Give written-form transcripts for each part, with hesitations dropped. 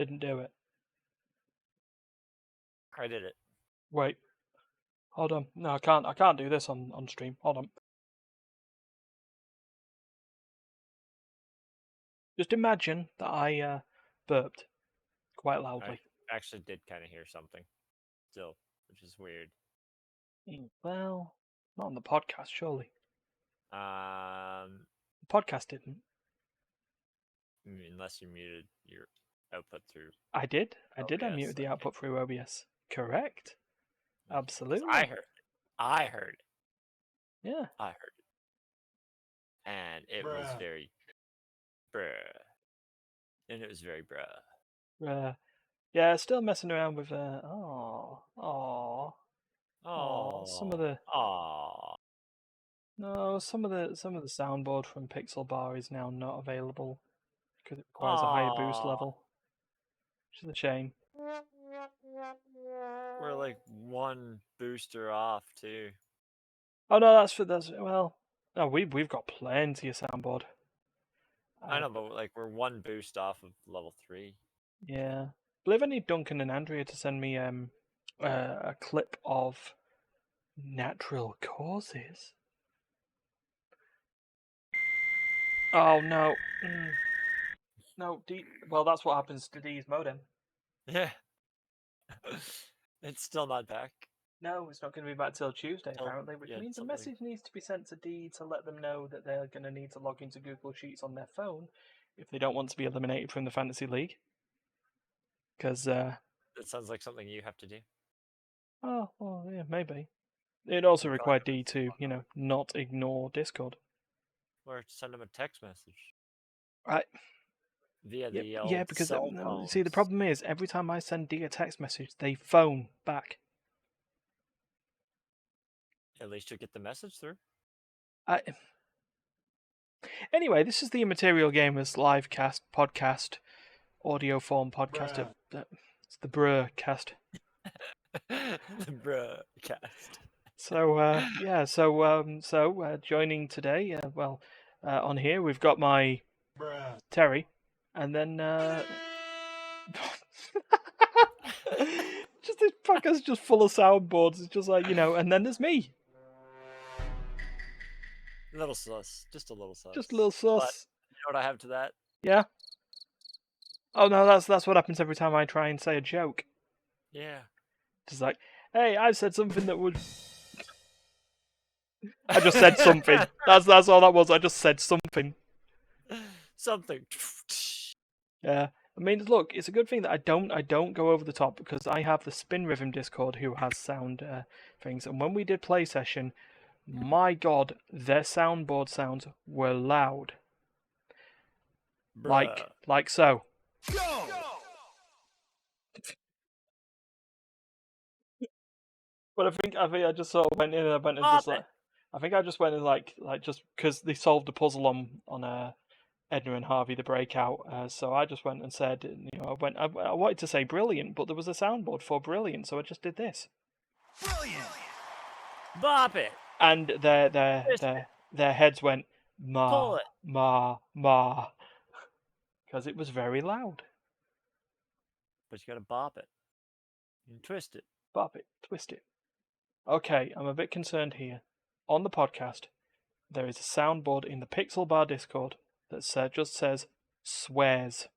Didn't do it. I did it. Wait. Hold on. No, I can't do this on stream. Hold on. Just imagine that I burped quite loudly. I actually did kind of hear something still, which is weird. Well, not on the podcast, surely. The podcast didn't. Unless you muted your output through. I did. I OBS, muted the output through OBS. Correct. Okay. Absolutely. I heard it. Yeah. I heard it. And it was very bruh. And it was very bruh. Yeah, still messing around with some of the some of the soundboard from Pixel Bar is now not available because it requires a higher boost level, which is a shame. We're like one booster off too. Oh no, no, we've got plenty of soundboard. I know, but like we're one boost off of level 3. Yeah, I believe I need Duncan and Andrea to send me a clip of natural causes. Oh no, no, well that's what happens to D's modem. Yeah, it's still not back. No, it's not going to be back till Tuesday apparently, which means a message needs to be sent to D to let them know that they're going to need to log into Google Sheets on their phone if they don't want to be eliminated from the Fantasy League. Because it sounds like something you have to do. Oh, well, yeah, maybe. It also required D to, not ignore Discord. Or send them a text message. Right. Via the yeah, because cell phones. see, the problem is every time I send D a text message, they phone back. At least you'll get the message through. Anyway, this is the Immaterial Gamers live cast podcast, audio form podcast. It's the Bruh cast. The Bruh cast. So joining today, on here we've got my Terry, and then just this podcast just full of soundboards. It's just like, and then there's me. A little sus, just a little sus. Just a little sus. But you know what I have to that? Yeah. Oh no, that's what happens every time I try and say a joke. Yeah. Just like, hey, I said something that would. I just said something. That's all that was. I just said something. Something. Yeah. I mean, look, it's a good thing that I don't go over the top because I have the Spin Rhythm Discord who has sound things, and when we did play session, my God, their soundboard sounds were loud. Bruh. Like so. Go! But I think I just sort of went in and I went and just like, I think I just went in like just because they solved the puzzle on Edna and Harvey the Breakout. So I just went and said, I wanted to say brilliant, but there was a soundboard for brilliant, so I just did this. Brilliant. Bop it. And their heads went ma ma ma because it was very loud. But you gotta bop it and twist it. Bop it, twist it. Okay, I'm a bit concerned here. On the podcast, there is a soundboard in the Pixel Bar Discord that just says swears.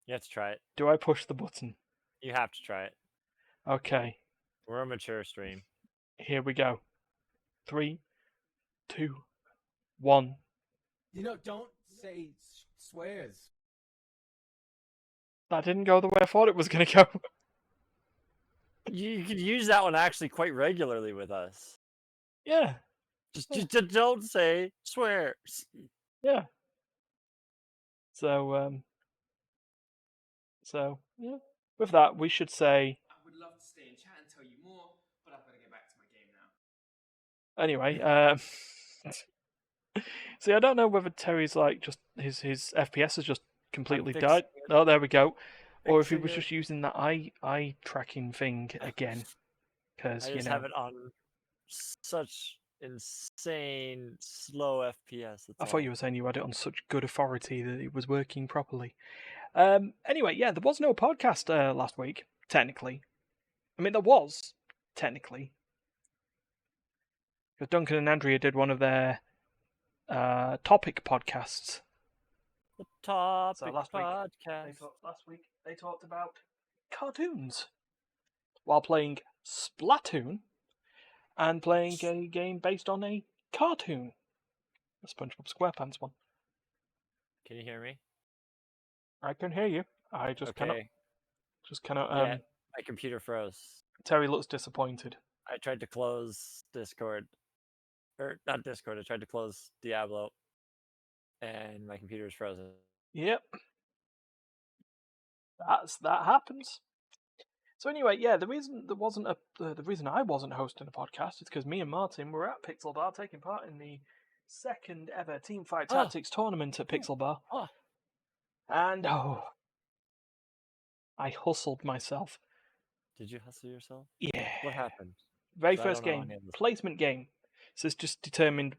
You have to try it. Do I push the button? You have to try it. Okay. We're a mature stream. Here we go. 3, 2, 1. Don't say swears. That didn't go the way I thought it was going to go. You could use that one actually quite regularly with us. Yeah. Just don't say swears. Yeah. So yeah. With that, we should say. I would love to stay and chat and tell you more, but I've got to get back to my game now. Anyway, see, I don't know whether Terry's like just his FPS has just completely died. Oh, there we go. Or if he was just using that eye tracking thing again, because I just have it on such insane slow FPS. I thought you were saying you had it on such good authority that it was working properly. Anyway, yeah, there was no podcast last week, technically. I mean, there was, technically. Because Duncan and Andrea did one of their topic podcasts. The topic So last podcast. week they talked about cartoons while playing Splatoon and playing a game based on a cartoon, the SpongeBob SquarePants one. Can you hear me? I can hear you. I just cannot. Yeah, my computer froze. Terry looks disappointed. I tried to close Discord, or not Discord. I tried to close Diablo, and my computer is frozen. Yep, that happens. So anyway, yeah, the reason I wasn't hosting a podcast is because me and Martin were at Pixel Bar taking part in the second ever Teamfight Tactics tournament at Pixel Bar, and I hustled myself. Did you hustle yourself? Yeah. What happened? Very first game, placement game. So it's just determined,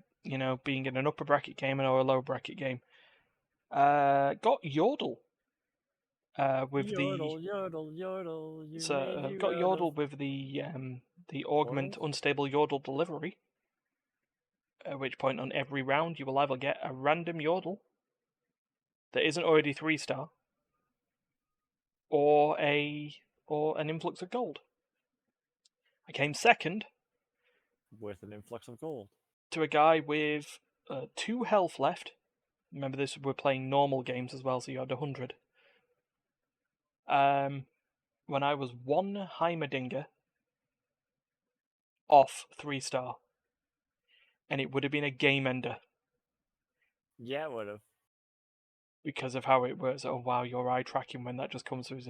being in an upper bracket game or a lower bracket game. Got Yordle. With Yordle, Yordle. Got Yordle with the augment unstable Yordle delivery. At which point on every round you will either get a random Yordle that isn't already 3-star, or an influx of gold. I came second with an influx of gold to a guy with 2 health left. Remember this, we're playing normal games as well, so you had 100. When I was 1 Heimerdinger off 3-star, and it would have been a game ender. Yeah, it would have. Because of how it works. Oh wow, your eye tracking when that just comes through.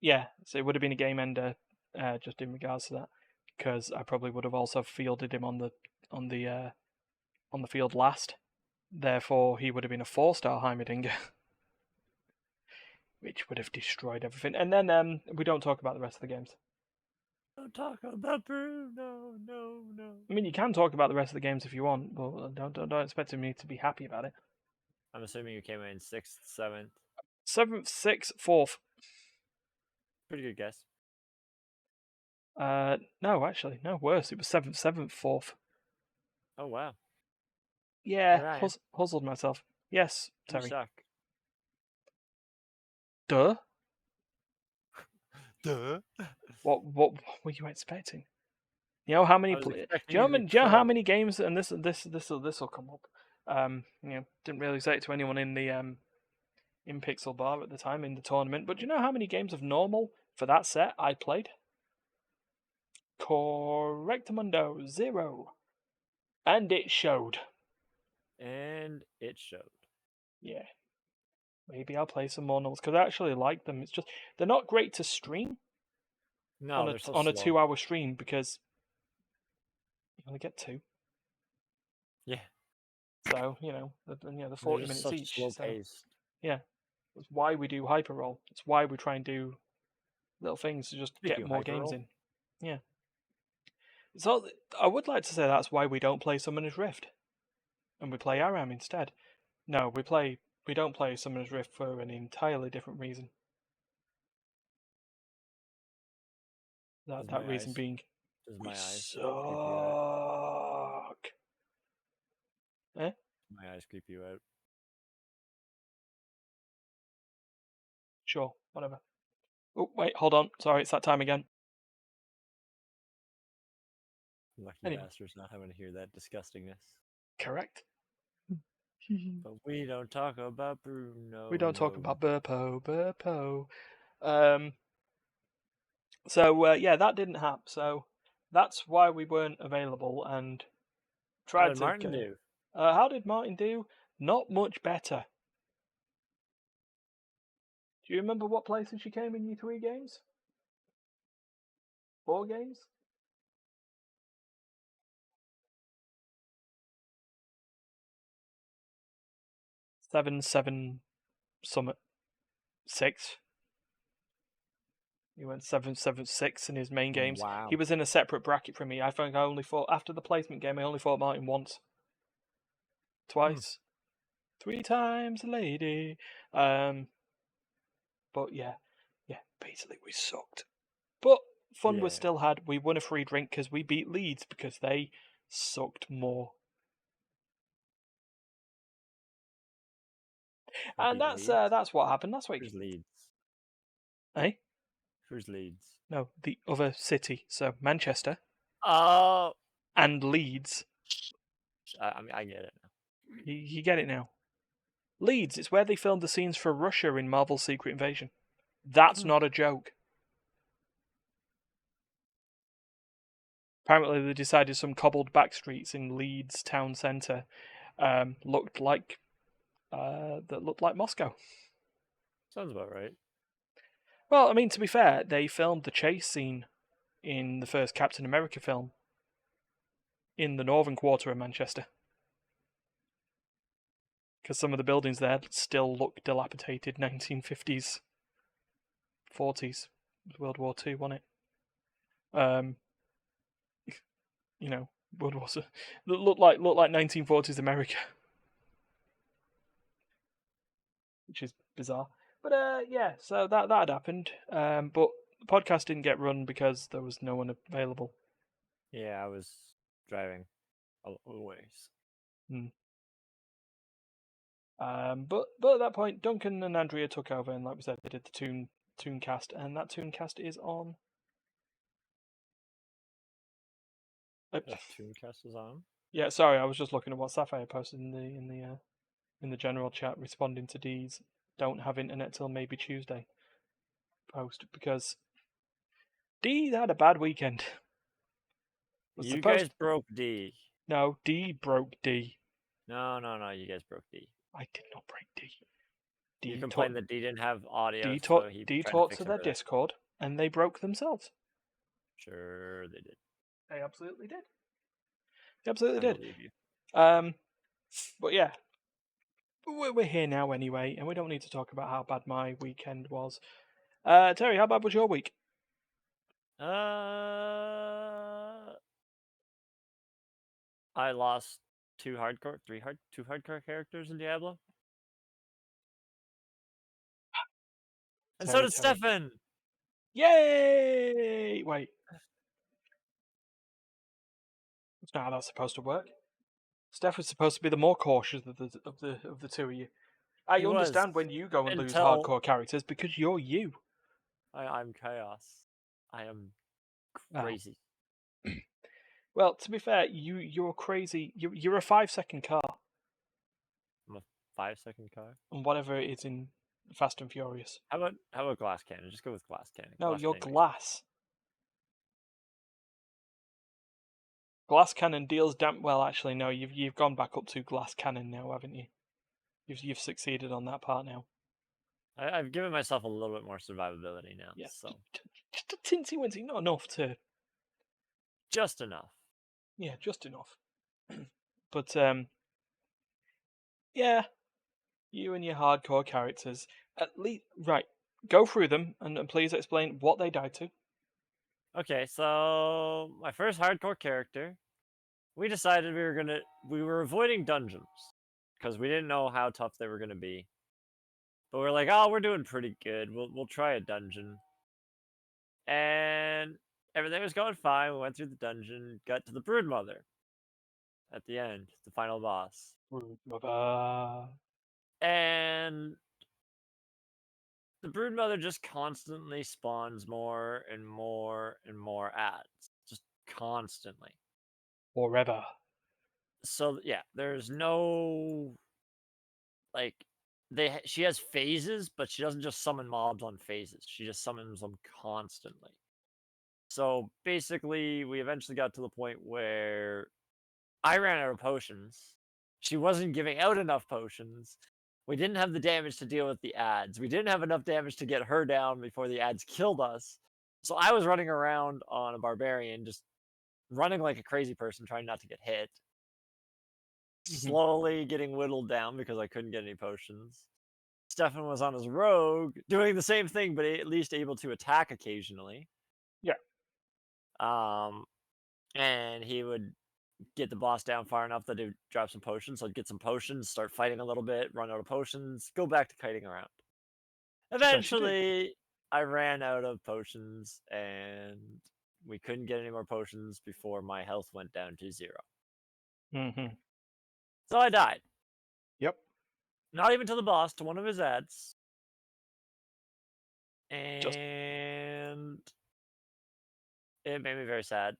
Yeah, so it would have been a game ender, just in regards to that, because I probably would have also fielded him on the field last. Therefore, he would have been a 4-star Heimerdinger, which would have destroyed everything. And then we don't talk about the rest of the games. Don't talk about Peru. No. I mean, you can talk about the rest of the games if you want, but don't expect me to be happy about it. I'm assuming you came in 6th, 7th. 7th, 6th, 4th. Pretty good guess. No, actually, no, worse. It was 7th, 4th. Oh, wow. Yeah, hustled myself. Yes, Terry. You suck. Duh. Duh. What were you expecting? You know how many? Do you know how many games? And this will come up. Didn't really say it to anyone in the in Pixel Bar at the time in the tournament. But do you know how many games of normal for that set I played? Correctamundo, 0, and it showed. Yeah. Maybe I'll play some more novels because I actually like them. It's just they're not great to stream. No, on a 2-hour stream because you only get 2. Yeah. So the 40 minutes each. Slow paced. Yeah, that's why we do hyper roll. It's why we try and do little things to just get more games in. Yeah. So I would like to say that's why we don't play Summoner's Rift, and we play Aram instead. No, we don't play Summoner's Rift for an entirely different reason. That reason being, we suck. Eh? My eyes creep you out. Sure, whatever. Oh, wait, hold on. Sorry, it's that time again. Lucky bastards not having to hear that disgustingness. Correct. But we don't talk about Bruno. We don't talk about Burpo. So, yeah, that didn't happen. So, that's why we weren't available and tried How did Martin do? How did Martin do? Not much better. Do you remember what places she came in your 3 games? 4 games? 7, Summit, 6. He went 7-7-6 in his main games. Wow. He was in a separate bracket from me. I think I only fought after the placement game. I only fought Martin once, twice, 3 times, lady. But yeah, basically we sucked. But fun was still had. We won a free drink because we beat Leeds because they sucked more. And that's what happened. That's what. Who's Leeds? Eh? Who's Leeds? No, the other city. So Manchester Oh, and Leeds. I mean, I get it now. You get it now. Leeds, it's where they filmed the scenes for Russia in Marvel's Secret Invasion. That's not a joke. Apparently they decided some cobbled back streets in Leeds town centre looked like Moscow. Sounds about right. Well, I mean, to be fair, they filmed the chase scene in the first Captain America film in the northern quarter of Manchester. Because some of the buildings there still look dilapidated 1950s, 40s. World War II, wasn't it? World War II. Looked like 1940s America. Which is bizarre. But yeah, so that had happened. But the podcast didn't get run because there was no one available. Yeah, I was driving always. But at that point, Duncan and Andrea took over, and like we said, they did the Tooncast, and that Tooncast is on. Tooncast is on. Yeah, sorry, I was just looking at what Sapphire posted in the general chat, responding to D's "Don't have internet till maybe Tuesday" post because D had a bad weekend. You guys broke D. No, D broke D. No, you guys broke D. I did not break D. You complained that D didn't have audio. D so talked to their Discord, and they broke themselves. Sure, they did. They absolutely did. They absolutely did. Believe you. But yeah, we're here now anyway, and we don't need to talk about how bad my weekend was. Terry, how bad was your week? I lost two hardcore characters in Diablo. And so did Stefan! Yay! Wait. That's not how that's supposed to work. Steph was supposed to be the more cautious of the two of you. I understand when you go and lose hardcore characters because you're you. I'm chaos. I am crazy. Oh. Well, to be fair, you're crazy. You're a 5-second car. I'm a 5-second car? And whatever it is in Fast and Furious. How about glass cannon? Just go with glass cannon. No, you're glass. Glass cannon deals damn well. Actually, no, you've gone back up to glass cannon now, haven't you? You've succeeded on that part now. I've given myself a little bit more survivability now. Yeah, so just a tinsy wincy, not enough to. Just enough. Yeah, just enough. But yeah, you and your hardcore characters. At least, right? Go through them and please explain what they died to. Okay, so my first hardcore character, we decided we were avoiding dungeons because we didn't know how tough they were gonna be. But we're like, oh, we're doing pretty good. We'll try a dungeon, and everything was going fine. We went through the dungeon, got to the Broodmother at the end, the final boss. Broodmother. And the Broodmother just constantly spawns more and more and more ads. Just constantly. Forever. So, yeah, there's no... Like, she has phases, but she doesn't just summon mobs on phases. She just summons them constantly. So, basically, we eventually got to the point where I ran out of potions. She wasn't giving out enough potions. We didn't have the damage to deal with the ads. We didn't have enough damage to get her down before the ads killed us. So I was running around on a barbarian, just running like a crazy person, trying not to get hit. Slowly getting whittled down because I couldn't get any potions. Stefan was on his rogue, doing the same thing, but at least able to attack occasionally. Yeah. And he would get the boss down far enough that he would drop some potions. So I'd get some potions, start fighting a little bit, run out of potions, go back to kiting around. Eventually, I ran out of potions, and we couldn't get any more potions before my health went down to 0. Mm-hmm. So I died. Yep. Not even to the boss, to one of his ads. Just- And it made me very sad.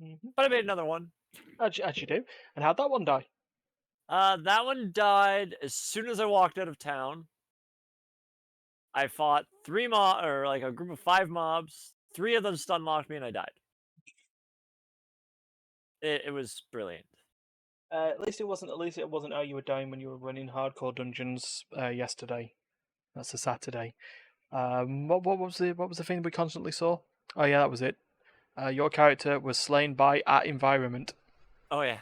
Mm-hmm. But I made another one. As you do. And how'd that one die? That one died as soon as I walked out of town. I fought a group of 5 mobs. 3 of them stun locked me, and I died. It was brilliant. At least it wasn't how you were dying when you were running hardcore dungeons yesterday. That's a Saturday. What was the thing we constantly saw? Oh yeah, that was it. Your character was slain by at environment. Oh yeah,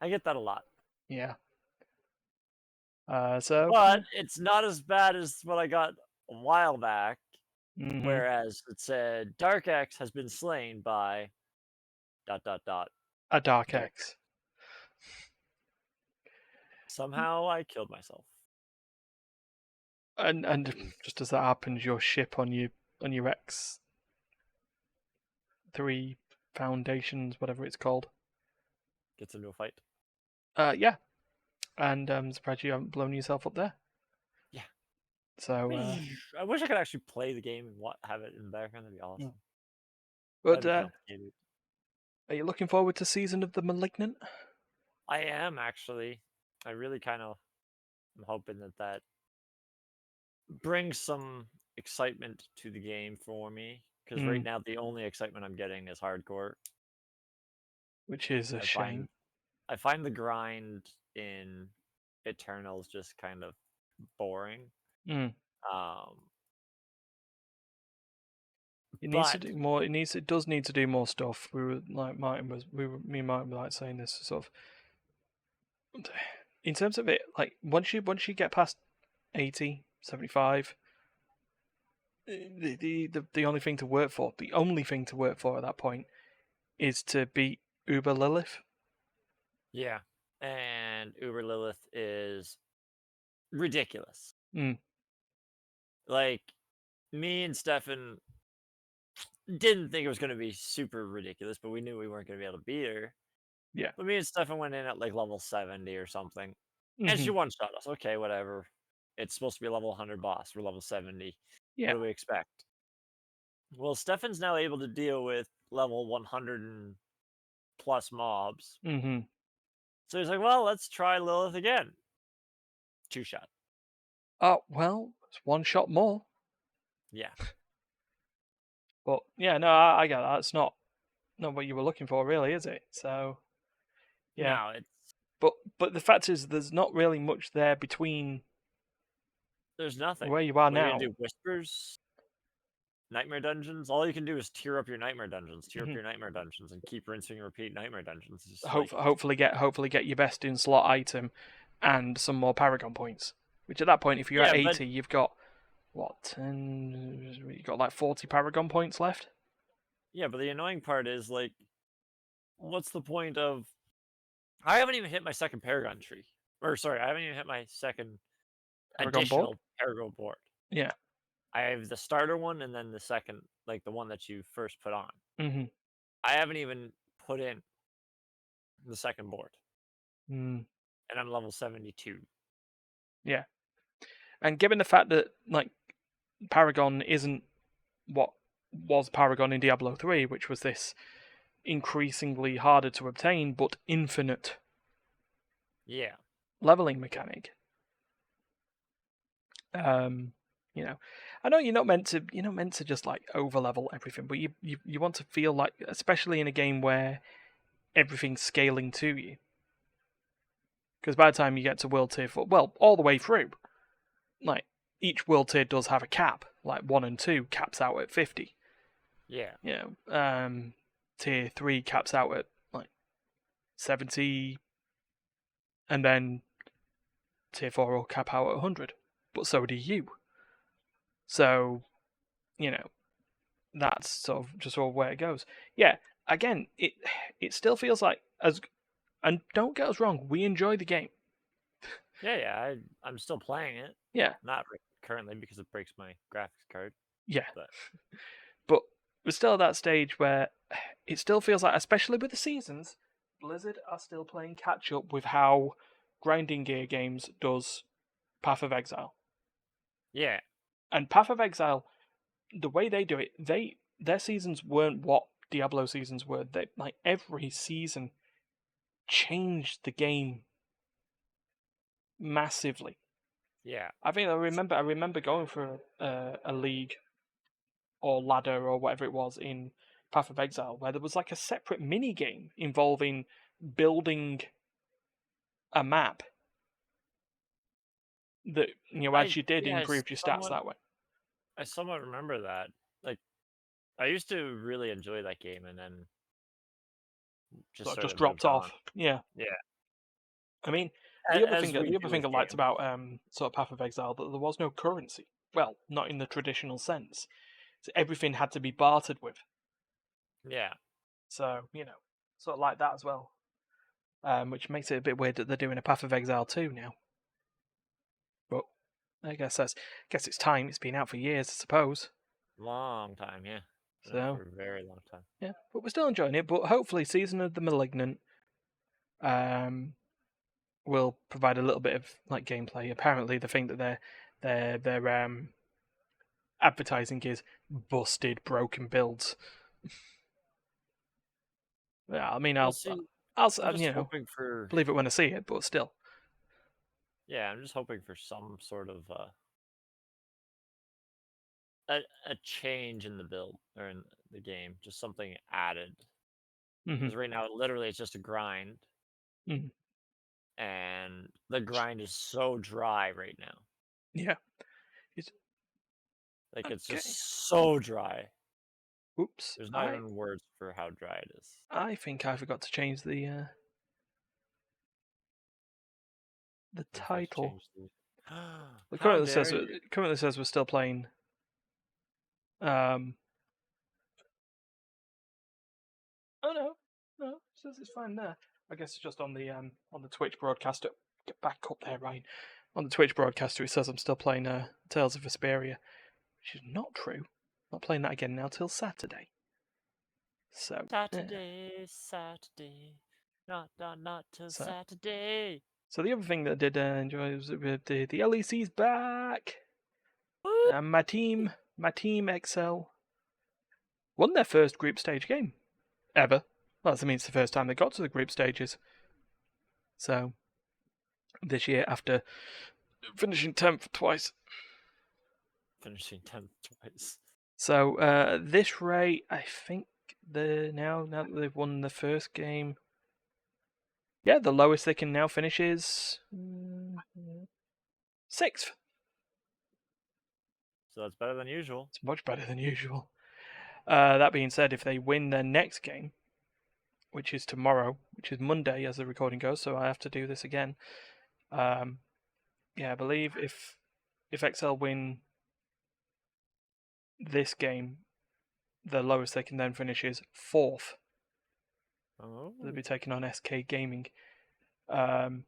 I get that a lot. Yeah. But it's not as bad as what I got a while back, whereas it said Dark X has been slain by ... a Dark X. Somehow I killed myself. And just as that happens, your ship on your X3 Foundations, whatever it's called, Gets into a fight. Yeah. And surprised you haven't blown yourself up there. Yeah. So I wish I could actually play the game and have it in the background. That'd be awesome. But That'd be complicated. Are you looking forward to Season of the Malignant? I am, actually. I really kind of am hoping that brings some excitement to the game for me. Because right now, the only excitement I'm getting is hardcore. Which is a shame. I find the grind in Eternals just kind of boring. It But needs to do more. It does need to do more stuff. Me and Martin were like saying this sort of in terms of it. Like once you get past 80, 75, the only thing to work for, at that point, is to beat Uber Lilith. Yeah, and Uber Lilith is ridiculous. Like, me and Stefan didn't think it was going to be super ridiculous, but we knew we weren't going to be able to beat her. Yeah. But me and Stefan went in at like level 70 or something. And she one-shot us. Okay, whatever. It's supposed to be a level 100 boss. We're level 70. Yeah. What do we expect? Well, Stefan's now able to deal with level 100 and plus mobs. So he's like, well, let's try Lilith again. 2-shot. Oh, well, it's 1 shot more. Yeah. But yeah, no, I get that. It's not what you were looking for, really, is it? So yeah. No, it's... But the fact is, there's not really much there between. There's nothing. Where you are now. What are you gonna do? Whispers? Nightmare dungeons? All you can do is tier up your nightmare dungeons. Tier up your nightmare dungeons and keep rinsing and repeat nightmare dungeons. Hopefully get your best in slot item and some more Paragon points. Which at that point, if you're at 80, you've got what, 10? You've got like 40 Paragon points left. Yeah, but the annoying part is like, what's the point of? I haven't even hit my second Paragon tree. Or sorry, I haven't even hit my second additional Paragon board. Yeah. I have the starter one and then the second, like the one that you first put on. I haven't even put in the second board. And I'm level 72. Yeah. And given the fact that like Paragon isn't what was Paragon in Diablo 3, which was this increasingly harder to obtain but infinite leveling mechanic. You know, I know you're not meant to just like over level everything, but you want to feel like, especially in a game where everything's scaling to you. Because by the time you get to World Tier 4, well, all the way through, like each World Tier does have a cap. Like 1 and 2 caps out at 50. Yeah. You know, Tier 3 caps out at like 70, and then Tier 4 will cap out at 100. but so do you. So, that's sort of where it goes. Yeah, again, it still feels like and don't get us wrong, we enjoy the game. Yeah. I'm still playing it. Yeah, Not currently because it breaks my graphics card. yeah. But But we're still at that stage where it still feels like, especially with the seasons, Blizzard are still playing catch up with how Grinding Gear Games does Path of Exile. yeah, And Path of Exile, the way they do it, their seasons weren't what Diablo seasons were. They, like, every season changed the game massively. yeah. I remember going for a league or ladder or whatever it was in Path of Exile, where there was like a separate mini game involving building a map that, as you did, improved your stats that way. I somewhat remember that. Like, I used to really enjoy that game, and then just So it sort just of dropped moved off. on. Yeah. Yeah. I mean, the other As we do thing with I liked games. about sort of Path of Exile, that there was no currency. Well, not in the traditional sense. So everything had to be bartered with. Yeah. So, sort of like that as well. Which makes it a bit weird that they're doing a Path of Exile 2 now. But I guess it's time. It's been out for years, I suppose. Long time, yeah. So For a very long time. yeah, but we're still enjoying it. But hopefully, Season of the Malignant will provide a little bit of like gameplay. Apparently, the thing that they're advertising is busted, broken builds. Yeah, I mean, We'll I'll see. I'll I'm just hoping for. believe it when I see it, but still. Yeah, I'm just hoping for some sort of a change in the build or in the game, just something added. Because right now, literally, it's just a grind, and the grind is so dry right now. Yeah, it's just so dry. Oops. There's not even words for how dry it is. I think I forgot to change the title. It currently says we're still playing. Oh no, it says it's fine there. I guess it's just on the Twitch broadcaster. Get back up there, Ryan. On the Twitch broadcaster, it says I'm still playing Tales of Vesperia, which is not true. I'm not playing that again now till Saturday. So Saturday, not till Saturday. So the other thing that I did enjoy was the LEC's back, and my team XL won their first group stage game ever. Well, that means it's the first time they got to the group stages. So this year, after finishing 10th twice. So this rate, I think now that they've won the first game, yeah, the lowest they can now finish is 6th. So that's better than usual. It's much better than usual. That being said, if they win their next game, which is tomorrow, which is Monday as the recording goes, so I have to do this again. I believe if XL win this game, the lowest they can then finish is 4th. Oh. They'll be taking on SK Gaming. If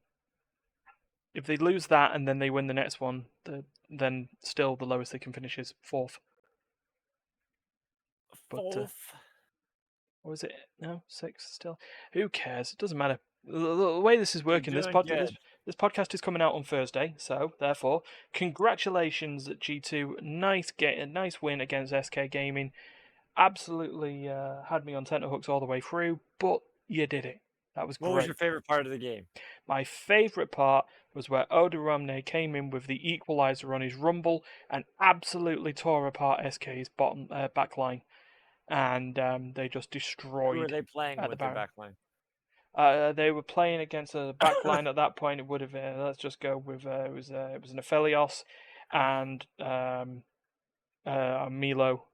they lose that and then they win the next one, then still the lowest they can finish is 4th. But or is it? No, 6th still. Who cares? It doesn't matter. The way this is working, this podcast is coming out on Thursday, so therefore, congratulations at G2. Nice win against SK Gaming. Absolutely had me on tenterhooks all the way through, but you did it. That was great. What was your favorite part of the game? My favourite part was where Oda Romney came in with the equaliser on his rumble and absolutely tore apart SK's back line. And they just destroyed. Who were they playing with their backline? They were playing against a backline at that point. It would have let's just go with it was an Aphelios and Milo.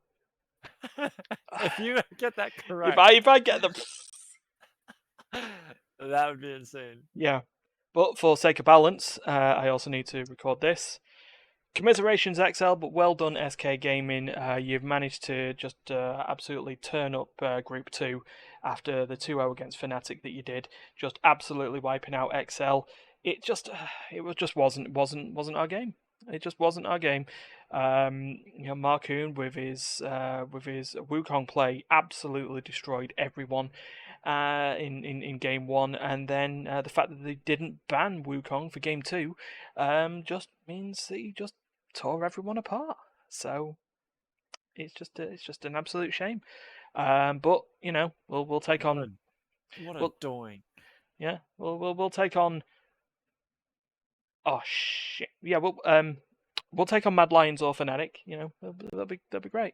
If you get that correct, if I get them, that would be insane. Yeah, but for sake of balance, I also need to record this. commiserations, XL, but well done, SK Gaming. You've managed to just absolutely turn up Group 2 after the 2-0 against Fnatic that you did, just absolutely wiping out XL. It just wasn't our game. It just wasn't our game. Marcoon with his Wukong play absolutely destroyed everyone in game 1, and then the fact that they didn't ban Wukong for game 2 just means that he just tore everyone apart. So it's just an absolute shame. But we'll take on what a doing. Yeah, we'll take on. Oh shit! Yeah, we'll take on Mad Lions or Fnatic. That'll be great.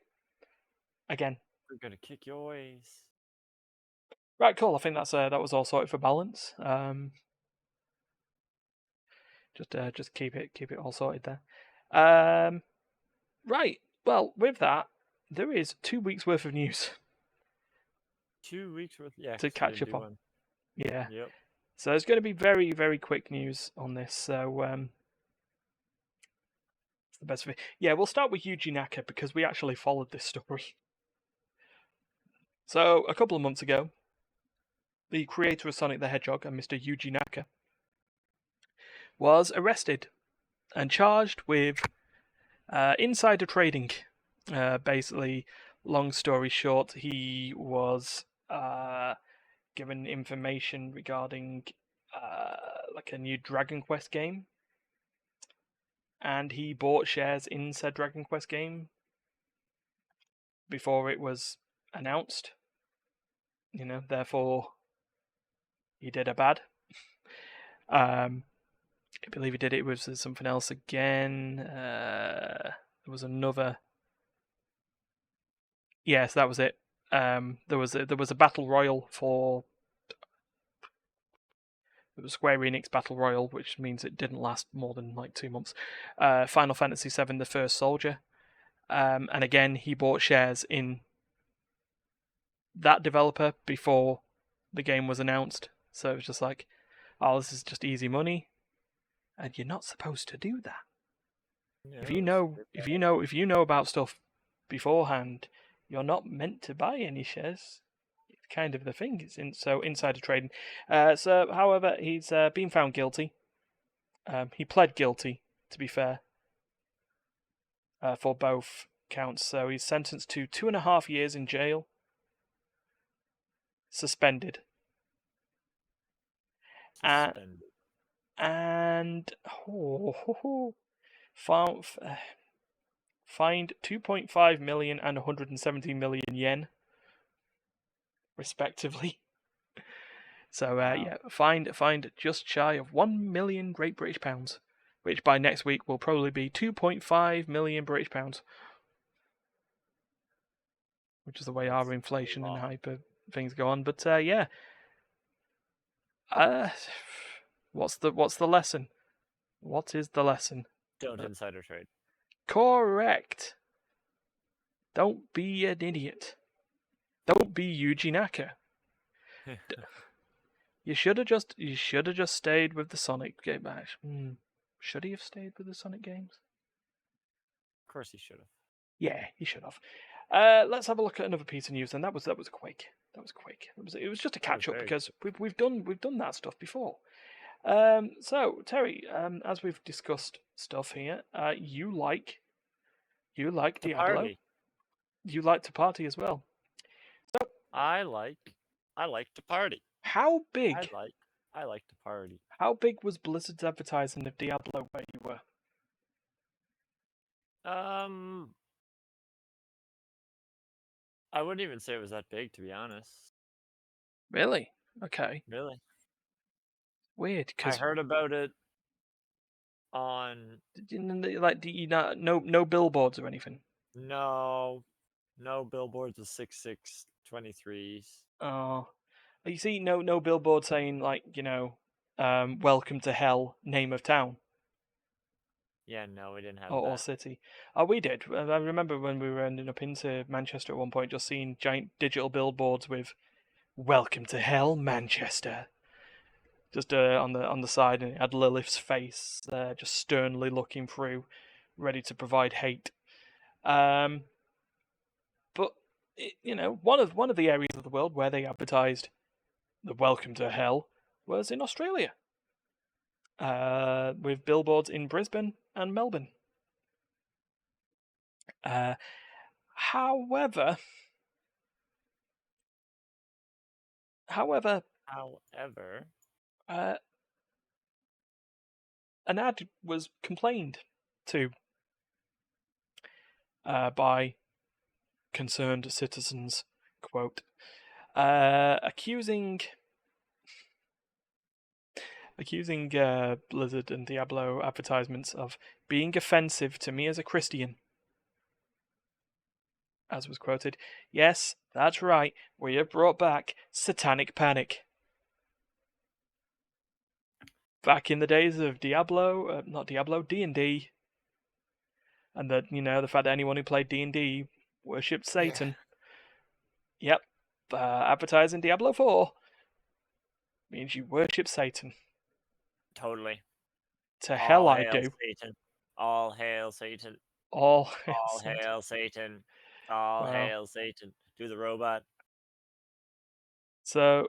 Again, we're gonna kick your ass. Right, cool. I think that was all sorted for balance. Just keep it all sorted there. Right. Well, with that, there is 2 weeks worth of news. 2 weeks worth, yeah. To catch up on. Yeah. Yep. So it's going to be very, very quick news on this. So it's the best of it. Yeah, we'll start with Yuji Naka because we actually followed this story. So a couple of months ago, the creator of Sonic the Hedgehog and Mr. Yuji Naka was arrested and charged with insider trading. Basically, long story short, he was given information regarding like a new Dragon Quest game, and he bought shares in said Dragon Quest game before it was announced. Therefore, he did a bad. I believe he did it with something else again. There was another. Yes, that was it. There was a battle royal for. It was Square Enix Battle Royale, which means it didn't last more than like 2 months. Final Fantasy VII: The First Soldier, and again he bought shares in that developer before the game was announced. So it was just like, oh, this is just easy money, and you're not supposed to do that. Yeah, if you know about stuff beforehand, you're not meant to buy any shares. It's kind of the thing. It's insider trading. However, he's been found guilty. He pled guilty, to be fair, for both counts. So he's sentenced to 2.5 years in jail, suspended. And fined 2.5 million and 170 million yen, respectively. So wow. Fined just shy of 1 million Great British pounds, which by next week will probably be 2.5 million British pounds, which is the way our inflation and hyper things go on. But yeah. What's the lesson? What is the lesson? Don't insider trade. Correct. Don't be an idiot. Don't be Yuji Naka. You should have just stayed with the Sonic game. Should he have stayed with the Sonic games? Of course he should have. Yeah, he should have. Let's have a look at another piece of news, and that was quick. That was quick. It was just a catch up because we've done that stuff before. So Terry, as we've discussed stuff here, you like Diablo. Party. You like to party as well. So I like to party. How big? I like to party. How big was Blizzard's advertising of Diablo where you were? I wouldn't even say it was that big, to be honest. Really? Okay. Really? Weird. I heard about it on. Like, do you not no billboards or anything? No billboards with 6623s. Oh, you see, no billboard saying like welcome to hell, name of town. Yeah, no, we didn't have that. Or city. Oh, we did. I remember when we were ending up into Manchester at one point, just seeing giant digital billboards with "Welcome to hell, Manchester," just on the side, and it had Lilith's face just sternly looking through ready to provide hate. But one of the areas of the world where they advertised the welcome to hell was in Australia, with billboards in Brisbane and Melbourne. However, an ad was complained to by concerned citizens, quote, accusing Blizzard and Diablo advertisements of being offensive to me as a Christian. As was quoted, yes, that's right, we have brought back Satanic Panic. Back in the days of D&D, and the fact that anyone who played D&D worshipped Satan. Yeah. Yep, advertising Diablo 4 means you worship Satan. Totally. To hell I do. Satan. All hail Satan. All hail Satan. All hail Satan. Do the robot. So,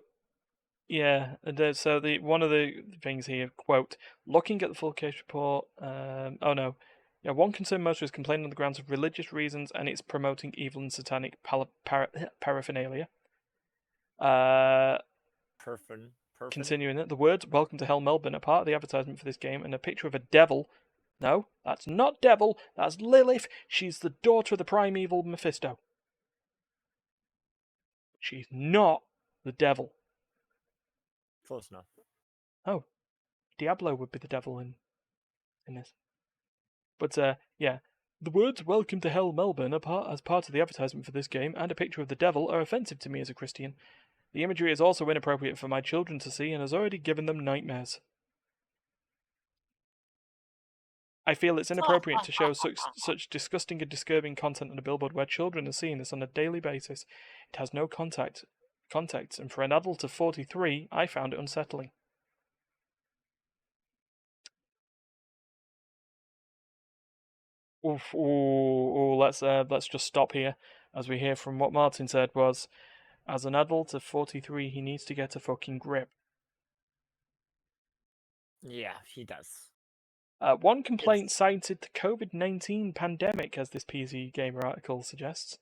yeah, so one of the things here, quote, looking at the full case report, one concerned motorist complained on the grounds of religious reasons and it's promoting evil and satanic paraphernalia. Continuing it, the words "Welcome to Hell Melbourne" are part of the advertisement for this game, and a picture of a devil. No, that's not devil, that's Lilith. She's the daughter of the primeval Mephisto. She's not the devil. Close enough. Oh, Diablo would be the devil in this. But yeah, the words "Welcome to Hell Melbourne" as part of the advertisement for this game, and a picture of the devil are offensive to me as a Christian. The imagery is also inappropriate for my children to see and has already given them nightmares. I feel it's inappropriate to show such disgusting and disturbing content on a billboard where children are seeing this on a daily basis. It has no context, and for an adult of 43, I found it unsettling. Let's just stop here, as we hear from what Martin said was, as an adult of 43, he needs to get a fucking grip. Yeah, he does. One complaint cited the COVID-19 pandemic, as this PC Gamer article suggests.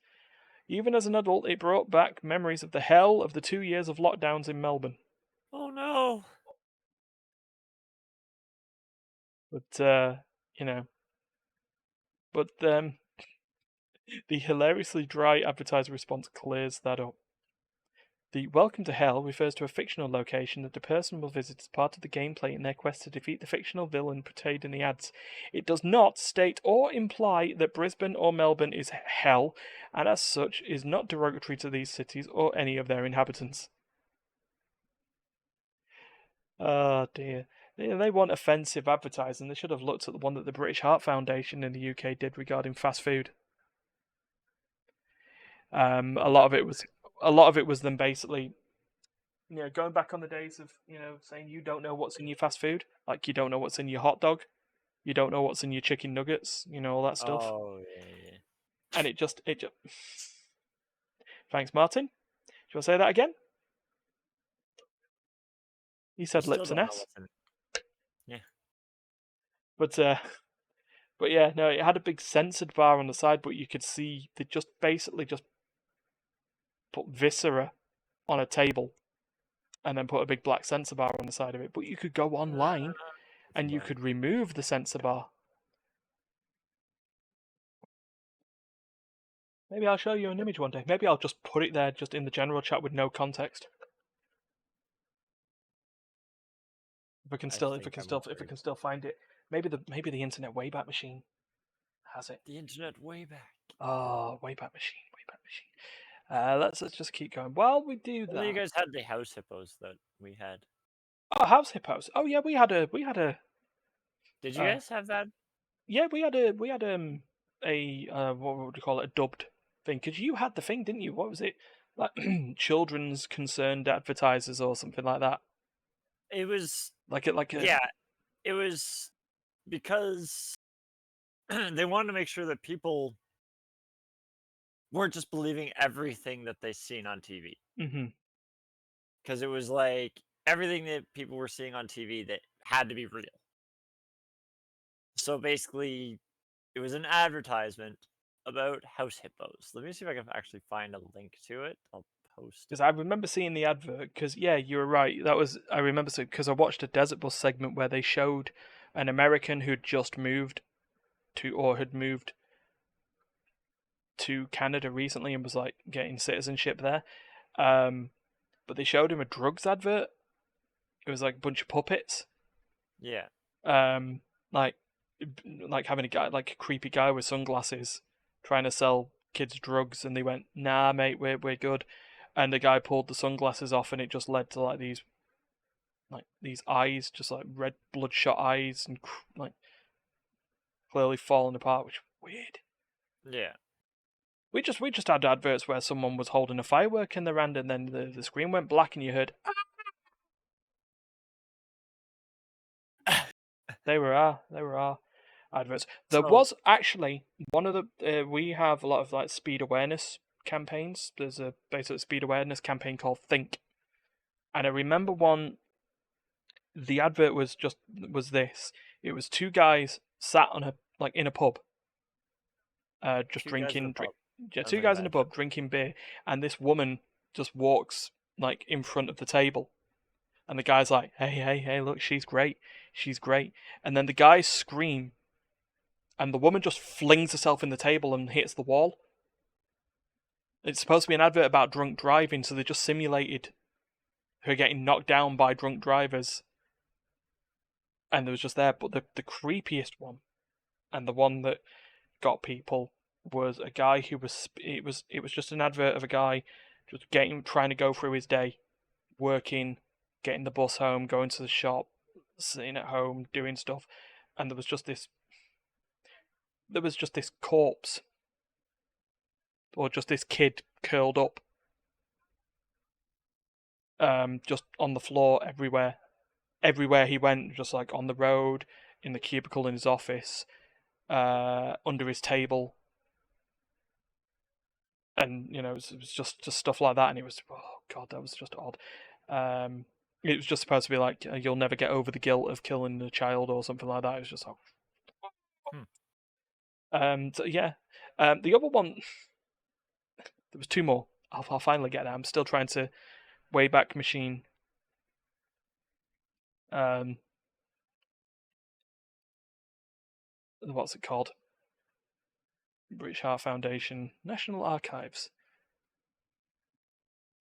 Even as an adult, it brought back memories of the hell of the 2 years of lockdowns in Melbourne. Oh no! But, the hilariously dry advertiser response clears that up. The "Welcome to Hell" refers to a fictional location that the person will visit as part of the gameplay in their quest to defeat the fictional villain portrayed in the ads. It does not state or imply that Brisbane or Melbourne is hell, and as such is not derogatory to these cities or any of their inhabitants. Oh dear. They want offensive advertising. They should have looked at the one that the British Heart Foundation in the UK did regarding fast food. A lot of it was them basically, going back on the days of, saying you don't know what's in your fast food, like you don't know what's in your hot dog, you don't know what's in your chicken nuggets, all that stuff. Oh yeah. And it just. Thanks, Martin. Do you want to say that again? He said lips and S. Yeah. But yeah, no, it had a big censored bar on the side, but you could see they just basically just put viscera on a table and then put a big black censor bar on the side of it. But you could go online and you could remove the censor bar. Maybe I'll show you an image one day. Maybe I'll just put it there just in the general chat with no context. If I can still find it. Maybe the Internet Wayback Machine has it. The Internet Wayback. Oh, Wayback Machine. Let's just keep going. While we do that, you guys had the house hippos that we had. Oh, house hippos. Oh yeah, we had a. Did you guys have that? Yeah, we had a what would you call it? A dubbed thing, because you had the thing, didn't you? What was it? Like children's concerned advertisers or something like that. It was like a yeah. It was because they wanted to make sure that people weren't just believing everything that they seen on TV. Mm-hmm. Because it was like everything that people were seeing on TV that had to be real. So basically, it was an advertisement about house hippos. Let me see if I can actually find a link to it. I'll post Because it. I remember seeing the advert. Because yeah, you were right. I remember because I watched a Desert Bus segment where they showed an American who'd just moved had moved to Canada recently and was like getting citizenship there. But they showed him a drugs advert. It was like a bunch of puppets. Yeah. Um, like having a guy, like a creepy guy with sunglasses, trying to sell kids drugs, and they went, "Nah, mate, we're good." And the guy pulled the sunglasses off, and it just led to like these eyes, just like red bloodshot eyes, and like clearly falling apart, which was weird. Yeah. We just had adverts where someone was holding a firework in their hand, and then the screen went black, and you heard. They were our adverts. There So- was actually one of the we have a lot of like speed awareness campaigns. There's a basic speed awareness campaign called Think, and I remember one. The advert was this. It was two guys sat on in a pub, just Two guys in a drinking. pub. Yeah, Sounds two like a guys in a bad pub joke. drinking beer, and this woman just walks like in front of the table. And the guy's like, hey, look, she's great. She's great. And then the guys scream, and the woman just flings herself in the table and hits the wall. It's supposed to be an advert about drunk driving, so they just simulated her getting knocked down by drunk drivers. And there was just there, but the creepiest one, and the one that got people, was a guy who it was just an advert of a guy just trying to go through his day, working, getting the bus home, going to the shop, sitting at home, doing stuff, and there was just this corpse, or just this kid curled up, just on the floor everywhere he went, just like on the road, in the cubicle in his office, under his table, and it was just stuff like that, and it was, oh god, that was just odd. It was just supposed to be like, you'll never get over the guilt of killing a child or something like that. It was just like, so yeah. The other one, there was two more. I'll finally get that. I'm still trying to Wayback Machine. What's it called? British Heart Foundation, National Archives.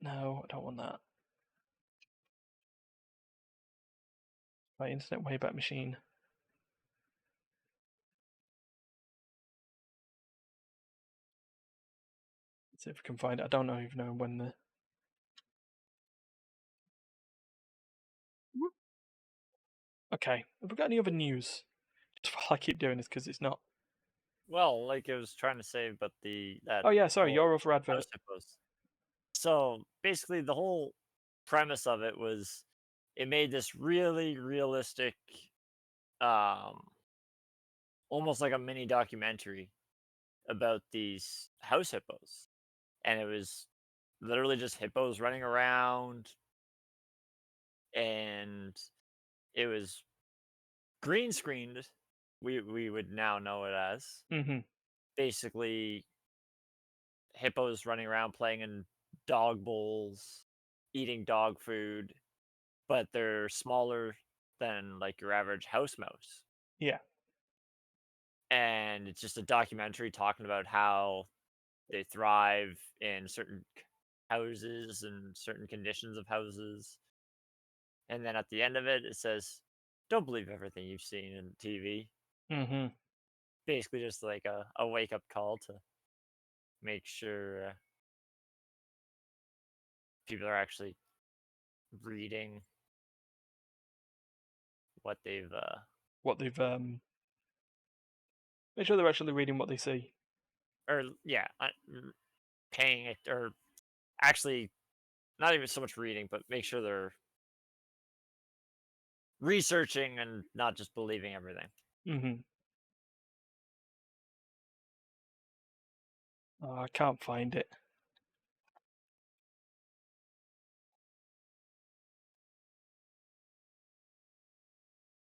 No, I don't want that. My Internet Wayback Machine. Let's see if we can find it. I don't even know when the. Okay, have we got any other news? Just while I keep doing this because it's not. Well, like I was trying to say about that. Oh yeah, sorry, whole your other advert. house hippos. So basically, the whole premise of it was it made this really realistic, almost like a mini documentary about these house hippos, and it was literally just hippos running around, and it was green screened. We would now know it as basically hippos running around playing in dog bowls, eating dog food, but they're smaller than like your average house mouse. Yeah. And it's just a documentary talking about how they thrive in certain houses and certain conditions of houses. And then at the end of it, it says, "Don't believe everything you've seen in TV." Basically, just like a wake up call to make sure people are actually reading what they've make sure they're actually reading what they see. or yeah, paying it, or actually not even so much reading, but make sure they're researching and not just believing everything. Oh, I can't find it.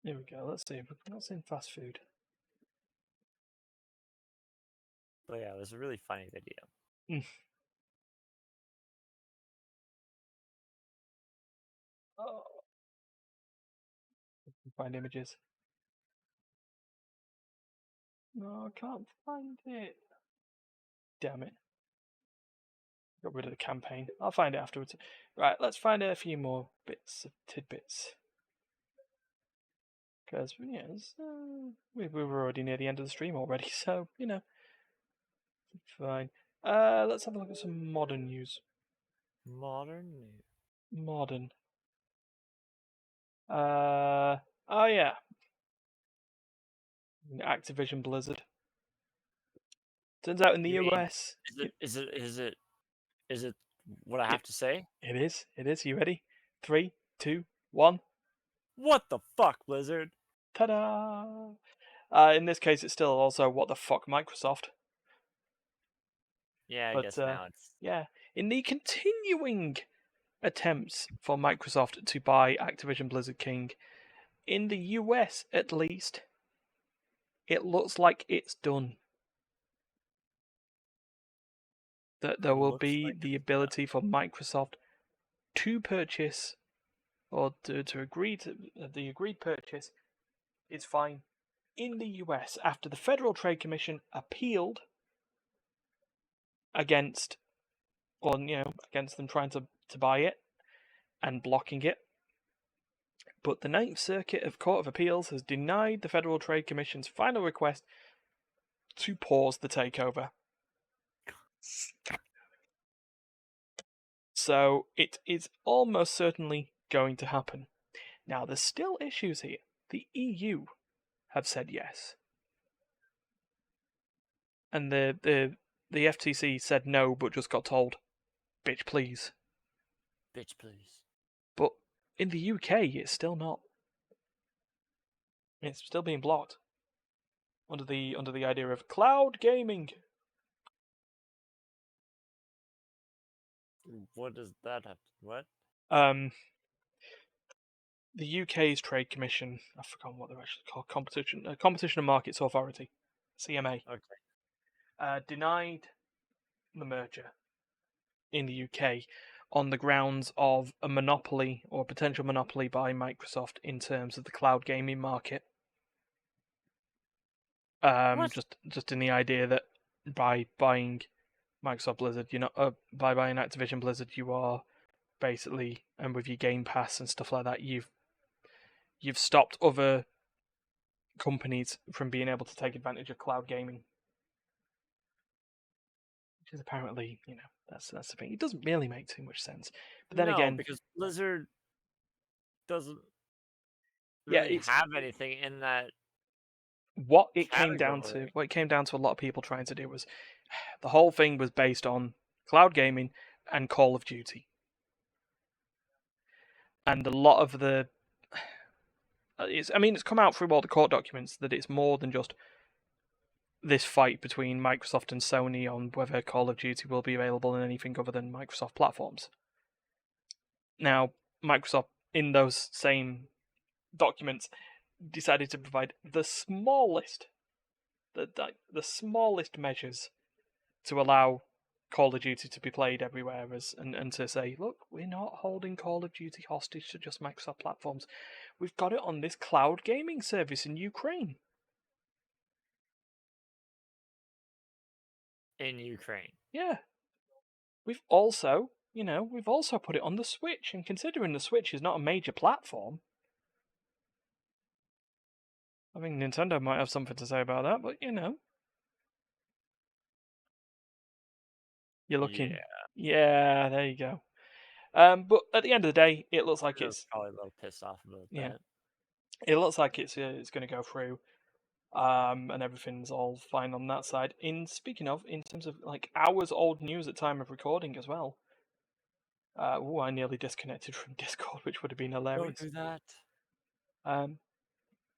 Here we go. Let's see. What's in fast food? But yeah, it was a really funny video. Oh. Find images. No, I can't find it. Damn it. Got rid of the campaign. I'll find it afterwards. Right, let's find a few more bits of tidbits. Because, yeah, we were already near the end of the stream already, so, you know. Fine. Let's have a look at some modern news. Modern news. Modern. Oh yeah. Activision Blizzard. Turns out in the You mean, US. Is it what I have to say? It is. It is. You ready? 3, 2, 1. What the fuck, Blizzard? Ta-da! In this case, it's still also what the fuck, Microsoft. Yeah, I But, guess now it's yeah, in the continuing attempts for Microsoft to buy Activision Blizzard King, in the US at least, it looks like it's done. That there will be the ability for Microsoft to purchase or to agree to the agreed purchase is fine in the US after the Federal Trade Commission appealed against against them trying to buy it and blocking it. But the Ninth Circuit of Court of Appeals has denied the Federal Trade Commission's final request to pause the takeover. So it is almost certainly going to happen. Now, there's still issues here. The EU have said yes. And the FTC said no, but just got told, bitch, please. bitch, please. But in the UK, it's still not. It's still being blocked under the idea of cloud gaming. What does that have? What? The UK's Trade Commission, I've forgotten what they're actually called, Competition and Markets Authority, CMA, denied the merger in the UK on the grounds of a monopoly or potential monopoly by Microsoft in terms of the cloud gaming market. Just in the idea that by buying Microsoft Blizzard, by buying Activision Blizzard, you are basically, and with your Game Pass and stuff like that, you've stopped other companies from being able to take advantage of cloud gaming. Which is apparently, that's the thing. It doesn't really make too much sense. But then again, because Blizzard doesn't really have anything in that. What it came down to a lot of people trying to do was the whole thing was based on cloud gaming and Call of Duty. And a lot of it's come out through all the court documents that it's more than just this fight between Microsoft and Sony on whether Call of Duty will be available in anything other than Microsoft platforms. Now, Microsoft, in those same documents, decided to provide the smallest measures to allow Call of Duty to be played everywhere, and to say, look, we're not holding Call of Duty hostage to just Microsoft platforms. We've got it on this cloud gaming service in Ukraine. In Ukraine. Yeah. We've also put it on the Switch, and considering the Switch is not a major platform, I think Nintendo might have something to say about that, but you're looking. Yeah, there you go. But at the end of the day, it looks like it's probably a little pissed off about that. It looks like it's going to go through, and everything's all fine on that side. Speaking of, in terms of like hours old news at time of recording as well. I nearly disconnected from Discord, which would have been hilarious. Don't do that.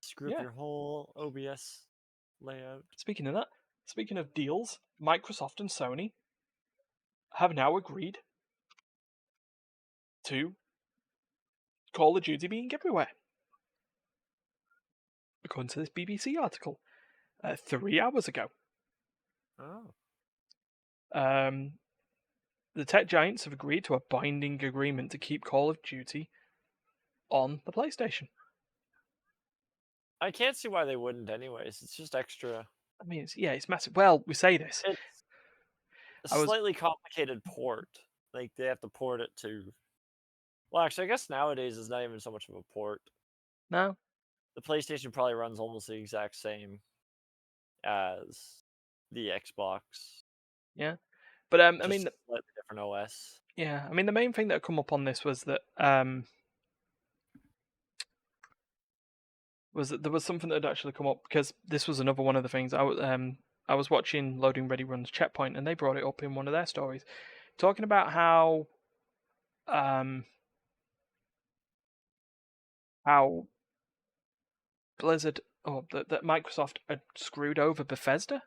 Screw up your whole OBS layout. Speaking of that, speaking of deals, Microsoft and Sony have now agreed to Call of Duty being everywhere. According to this BBC article, 3 hours ago. Oh. The tech giants have agreed to a binding agreement to keep Call of Duty on the PlayStation. I can't see why they wouldn't anyways. It's just extra. I mean, it's massive. Well, we say this. It's a slightly complicated port. Like, they have to port it to... Well, actually, I guess nowadays it's not even so much of a port. No? The PlayStation probably runs almost the exact same as the Xbox. Yeah. But, I Just mean... slightly different OS. Yeah, I mean, the main thing that come up on this was that there was something that had actually come up, because this was another one of the things. I was watching Loading Ready Run's Checkpoint, and they brought it up in one of their stories, talking about how Blizzard, or that Microsoft had screwed over Bethesda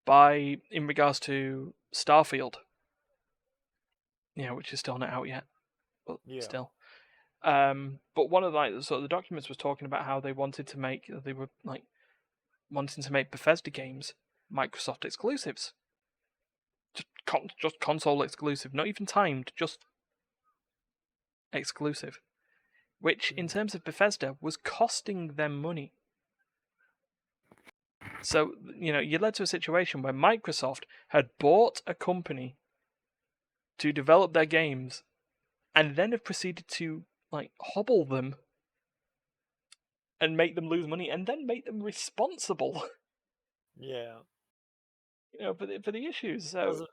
in regards to Starfield. Yeah, which is still not out yet, but still. But one of the documents was talking about how they were wanting to make Bethesda games Microsoft exclusives, just console exclusive, not even timed, just exclusive, which in terms of Bethesda was costing them money. So you led to a situation where Microsoft had bought a company to develop their games, and then have proceeded to hobble them and make them lose money, and then make them responsible. Yeah. For the issues. So it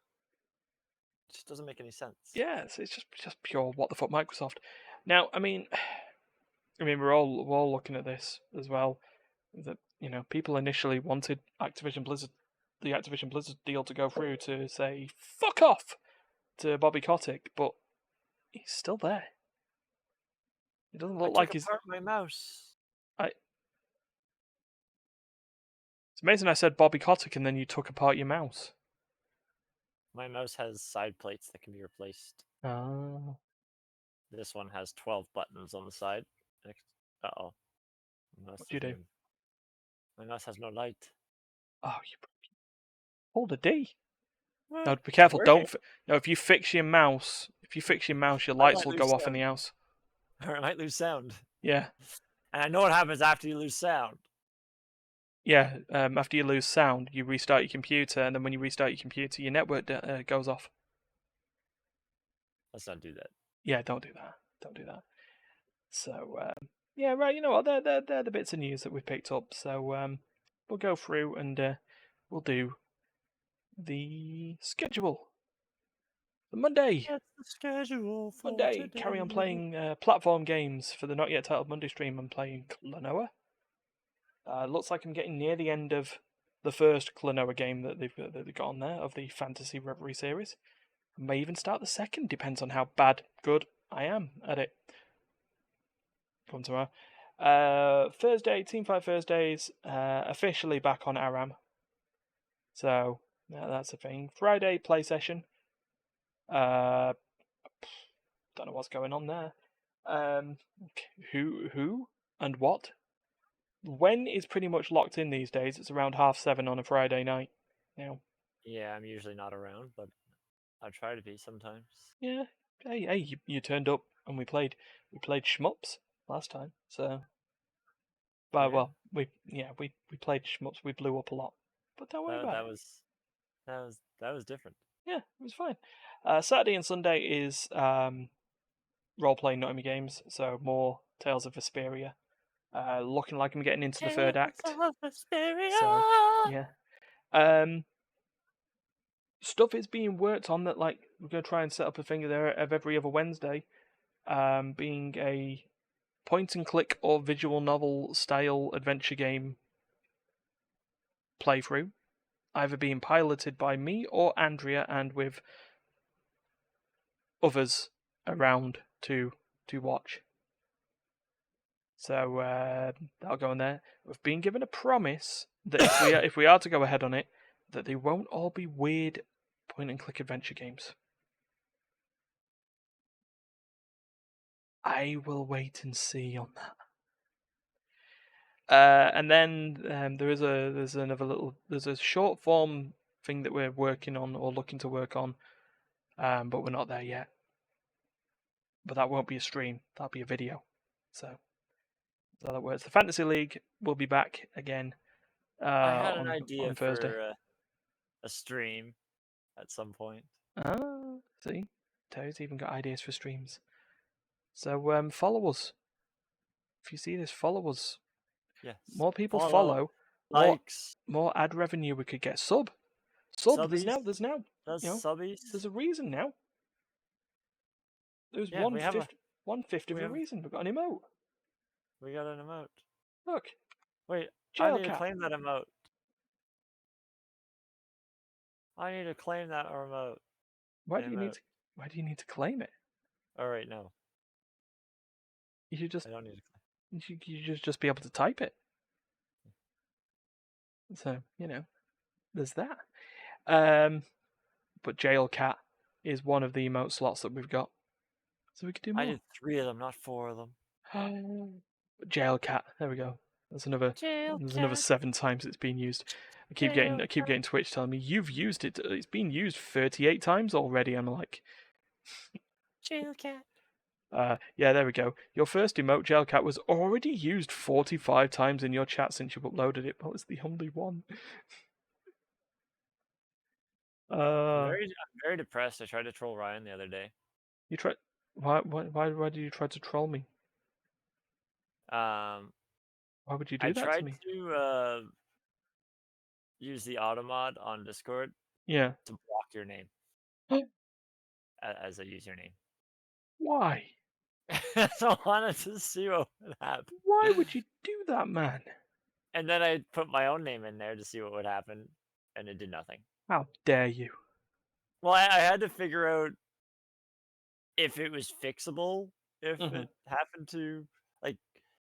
just doesn't make any sense. Yeah, so it's just pure what the fuck Microsoft. Now, I mean, we're all looking at this as well. That people initially wanted the Activision Blizzard deal to go through to say fuck off to Bobby Kotick, but he's still there. It doesn't look like he's. Apart my mouse. It's amazing I said Bobby Kotick and then you took apart your mouse. My mouse has side plates that can be replaced. Oh. This one has 12 buttons on the side. Uh-oh. What do you do? My mouse has no light. Oh, you hold a D. Well, No, be careful. If you fix your mouse, your lights will go off in the house. Or it might lose sound. Yeah. And I know what happens after you lose sound. Yeah, after you lose sound, you restart your computer, and then when you restart your computer, your network goes off. Let's not do that. Yeah, don't do that. So, yeah, right, you know what, they're the bits of news that we've picked up, so we'll go through and we'll do the schedule. The Monday. That's the schedule for Monday, today. carry on playing platform games for the Not Yet Titled Monday stream. I'm playing Klonoa. Looks like I'm getting near the end of the first Klonoa game that they've got on there of the Fantasy Reverie series. I may even start the second, depends on how good I am at it. Come tomorrow. Thursday, Teamfight Thursdays, officially back on Aram. So, that's a thing. Friday, play session. Don't know what's going on there. Who and what? When is pretty much locked in these days. It's around 7:30 on a Friday night now. Yeah, I'm usually not around, but I try to be sometimes. Yeah. Hey, you turned up and we played Shmups last time. So, but well, we played Shmups. We blew up a lot, but don't worry about it. That was different. Yeah, it was fine. Saturday and Sunday is role-playing Nottingham games, so more Tales of Vesperia. Looking like I'm getting into the third act. So, yeah. Stuff is being worked on that, like, we're going to try and set up a thing there of every other Wednesday, being a point-and-click or visual novel style adventure game playthrough, either being piloted by me or Andrea, and with others around to watch. So that'll go in there. We've been given a promise that if we are to go ahead on it, that they won't all be weird point-and-click adventure games. I will wait and see on that. And then there's a short form thing that we're working on or looking to work on, but we're not there yet. But that won't be a stream; that'll be a video. So that works. The Fantasy League will be back again. I had an idea on Thursday. for a stream at some point. Ah, see, Terry's even got ideas for streams. So follow us. If you see this, follow us. Yes. More people follow. Likes. More ad revenue we could get. Sub. There's Subbies. now. Subbies. There's a reason now. There's Yeah, we have one fifth of a reason. We've got an emote. We got an emote. Look. Wait, Jail I need cat. to claim that emote. I need to claim that remote. Why do you need to claim it? All right, no. You should just I don't need to claim. you should just be able to type it. So, there's that. But Jail Cat is one of the emote slots that we've got. So we could do more. I did 3 of them, not 4 of them. Jail Cat. There we go. There's another 7 times it's been used. I keep getting Twitch telling me you've used it. It's been used 38 times already. I'm like, Jail Cat. Yeah, there we go. Your first emote, Jail Cat, was already used 45 times in your chat since you've uploaded it. Well, it's the only one. I'm very depressed. I tried to troll Ryan the other day. You tried? Why did you try to troll me? Why would you do that to me? I tried to use the auto mod on Discord. Yeah. To block your name as a username. Why? So I wanted to see what would happen. Why would you do that, man? And then I put my own name in there to see what would happen, and it did nothing. How dare you? Well, I had to figure out if it was fixable, if it happened to, like,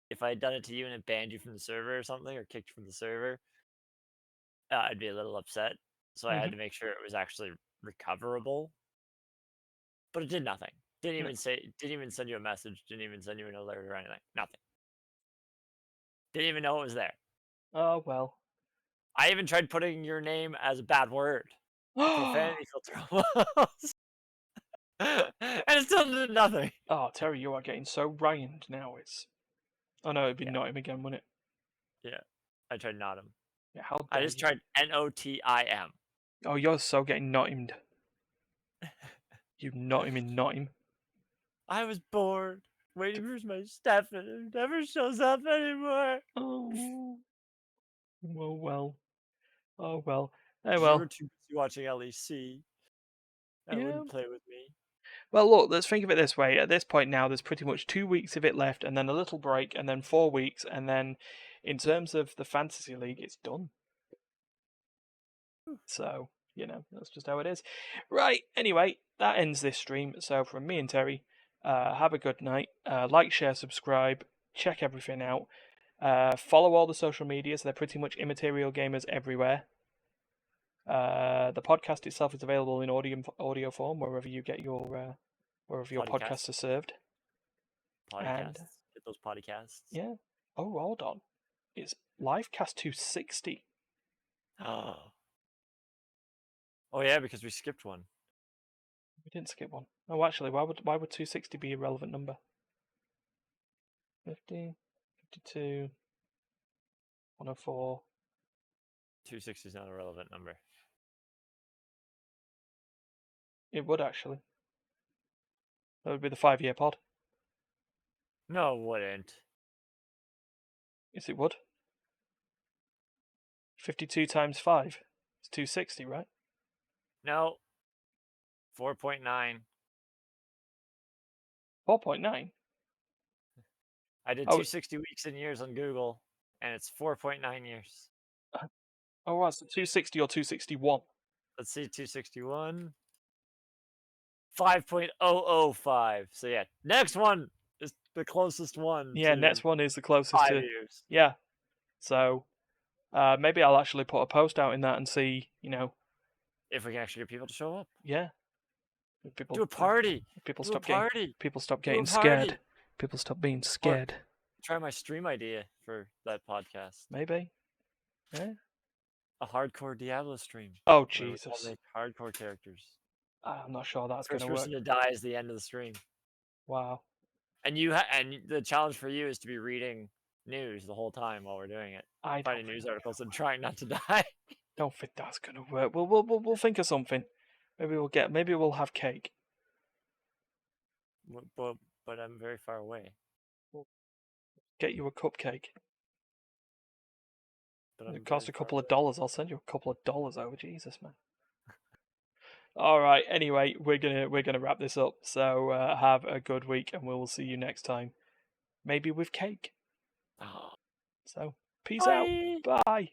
if I had done it to you and it banned you from the server or something, or kicked you from the server, I'd be a little upset. So I had to make sure it was actually recoverable. But it did nothing. Didn't even send you a message, didn't even send you an alert or anything. Nothing. Didn't even know it was there. Oh, well. I even tried putting your name as a bad word. Profanity filter. And it still did nothing. Oh, Terry, you are getting so Ryaned now. Oh no, it'd be not him again, wouldn't it? Yeah. I tried not him. Yeah, how I just tried NOTIM. Oh, you're so getting not himmed. You not him in not him. I was bored, waiting for my stuff, and it never shows up anymore. Oh. Well. Oh, well. You were too busy watching LEC. And wouldn't play with me. Well, look, let's think of it this way. At this point now, there's pretty much 2 weeks of it left, and then a little break, and then 4 weeks, and then in terms of the Fantasy League, it's done. So, that's just how it is. Right, anyway, that ends this stream. So from me and Terry, have a good night. Like, share, subscribe, check everything out. Follow all the social medias. They're pretty much Immaterial Gamers everywhere. The podcast itself is available in audio form wherever you get your podcasts are served. Podcasts. Get those podcasts. Yeah. Oh, hold on. It's Livecast 260. Oh yeah, because we skipped one. We didn't skip one. Oh, actually, why would 260 be a relevant number? 50, 52, 104. 260 is not a relevant number. It would actually. That would be the 5-year pod. No, it wouldn't. Yes, it would. 52 times 5 is 260, right? No. 4.9. 4.9? I did 260 weeks and years on Google, and it's 4.9 years. Oh, right, so 260 or 261? Let's see, 261. 5.005. So yeah, next one is the closest one. Yeah, next one is the closest 5 to years. Yeah. So Maybe I'll actually put a post out in that and see, If we can actually get people to show up. yeah. If people, Do a party. People Do a stop party. people stop Do a getting party. scared. People stop being scared. Try my stream idea for that podcast. Maybe. Yeah. A hardcore Diablo stream. Oh where we all Jesus! make hardcore characters. I'm not sure that's First gonna work. person to die is the end of the stream. Wow. And the challenge for you is to be reading news the whole time while we're doing it. I Finding don't news think- articles and trying not to die. don't think that's gonna work. We'll think of something. Maybe we'll have cake. But I'm very far away. Get you a cupcake. But I'm It costs very a far couple of away. dollars. I'll send you a couple of dollars over. Jesus, man. All right. Anyway, we're gonna wrap this up. So have a good week, and we'll see you next time. Maybe with cake. So peace out. Bye. Bye.